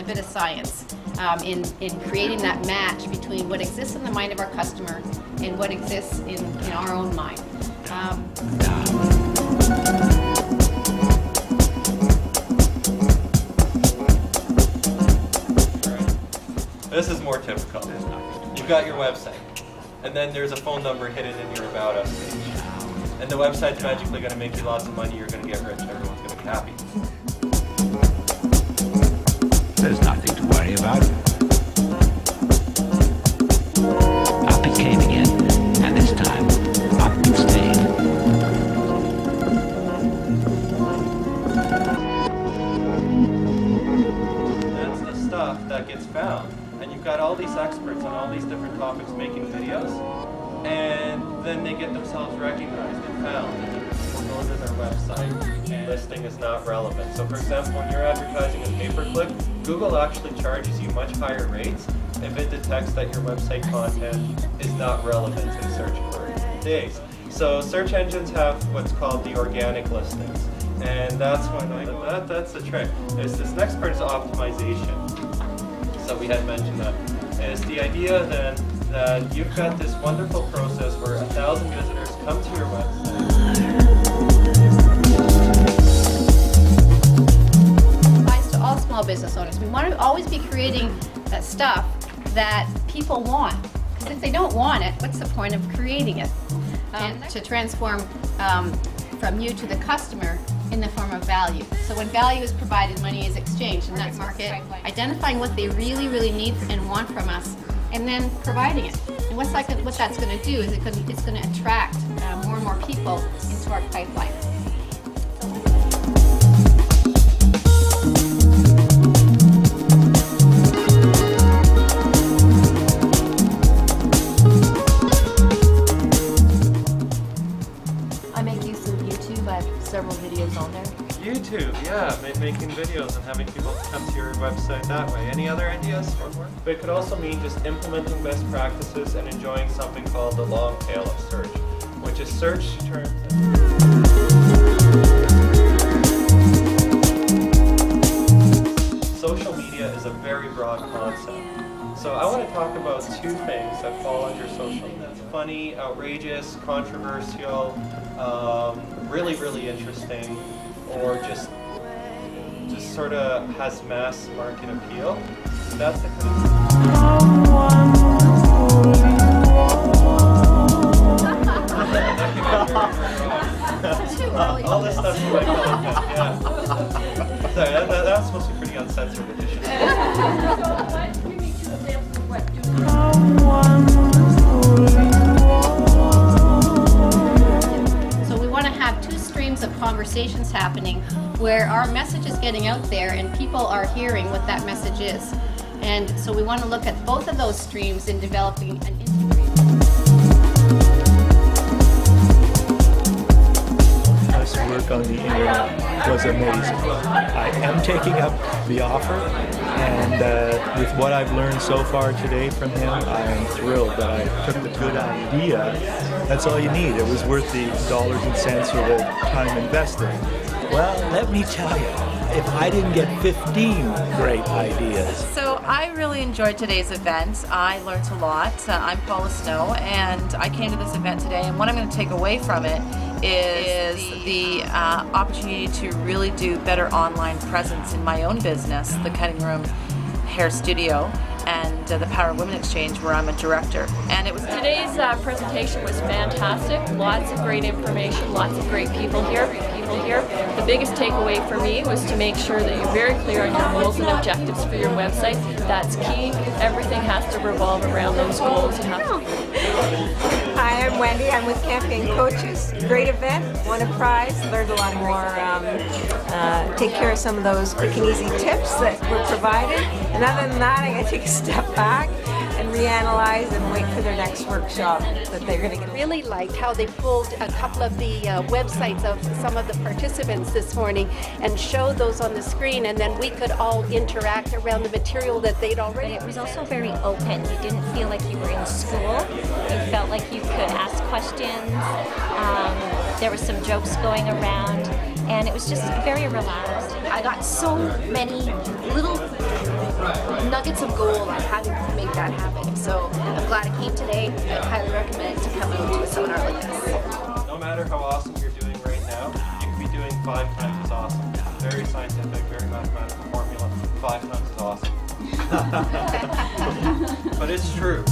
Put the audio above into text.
a bit of science in creating that match between what exists in the mind of our customer and what exists in our own mind. This is more typical. You've got your website, and then there's a phone number hidden in your About Us page. And the website's magically going to make you lots of money, you're going to get rich, everyone's going to be happy. There's nothing to worry about. Up it came again, and this time, up it stayed. That's the stuff that gets found. And you've got all these experts on all these different topics making videos, and then they get themselves recognized and found, and then people go to their website, and listing is not relevant. So for example, when you're advertising a pay-per-click, Google actually charges you much higher rates if it detects that your website content is not relevant in search query days. So search engines have what's called the organic listings, and that's when that's the trick. This next part is optimization. So we had mentioned that is the idea then that you've got this wonderful process where 1,000 visitors come to your website. Applies to all small business owners. We want to always be creating stuff that people want, because if they don't want it, what's the point of creating it? And to transform from you to the customer in the form of value. So when value is provided, money is exchanged in that market, identifying what they really, really need and want from us, and then providing it. And what that's going to do is it's going to attract more and more people into our pipeline. I make use of YouTube. I have several videos on there. YouTube, yeah, making videos and having people come to your website that way. Any other ideas for more? But it could also mean just implementing best practices and enjoying something called the long tail of search, which is search terms. Social media is a very broad concept. So I want to talk about two things that fall under social media. Funny, outrageous, controversial, really, really interesting, or just sort of has mass market appeal. That's the kind of all this stuff's quite content, yeah. Sorry, that's supposed to be pretty uncensored edition. So we want to have two streams of conversations happening where our message is getting out there and people are hearing what that message is. And so we want to look at both of those streams in developing an integrated. His work on the internet was amazing. I am taking up the offer, and with what I've learned so far today from him, I am thrilled that I took the good idea. That's all you need. It was worth the dollars and cents or the time invested. Well, let me tell you, if I didn't get 15 great ideas. So I really enjoyed today's event. I learned a lot. I'm Paula Snow, and I came to this event today, and what I'm going to take away from it is the opportunity to really do better online presence in my own business, the Cutting Room Hair Studio, and the Power of Women Exchange, where I'm a director. And it was today's presentation was fantastic. Lots of great information, lots of great people here. The biggest takeaway for me was to make sure that you're very clear on your goals and objectives for your website. That's key. Everything has to revolve around those goals. Hi, I'm Wendy. I'm with Campaign Coaches. Great event. Won a prize. Learned a lot more. Take care of some of those quick and easy tips that were provided. And other than that, I got to take a step back and reanalyze and wait for their next workshop that they're going to get. Really liked how they pulled a couple of the websites of some of the participants this morning and showed those on the screen, and then we could all interact around the material that they'd already. It was also very open. You didn't feel like you were in school. You felt like you could ask questions. There were some jokes going around, and it was just very relaxed. I got so many little nuggets of gold on how to make that happen. So I'm glad I came today. I highly recommend to come out to a seminar like this. No matter how awesome you're doing right now, you could be doing 5 times as awesome. Very scientific, very mathematical formula. 5 times as awesome. But it's true.